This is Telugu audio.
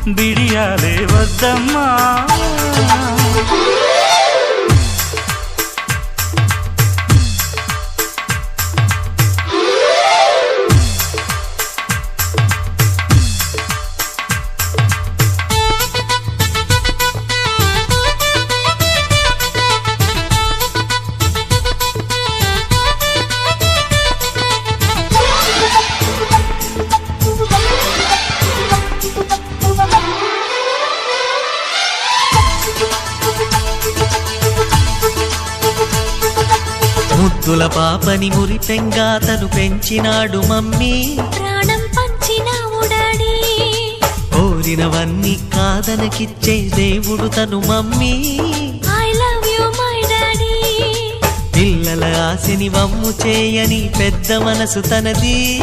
బిడియాలే వద్దమ్మా. ముద్దుల పాపని మురిపెంగా తను పెంచినాడు మమ్మీ, ప్రాణం పంచినావు డాడీ. కోరినవన్నీ కాదనకిచ్చే దేవుడు తను mummy. I love you my daddy. పిల్లల ఆశని వమ్ము చేయని పెద్ద మనసు తనది.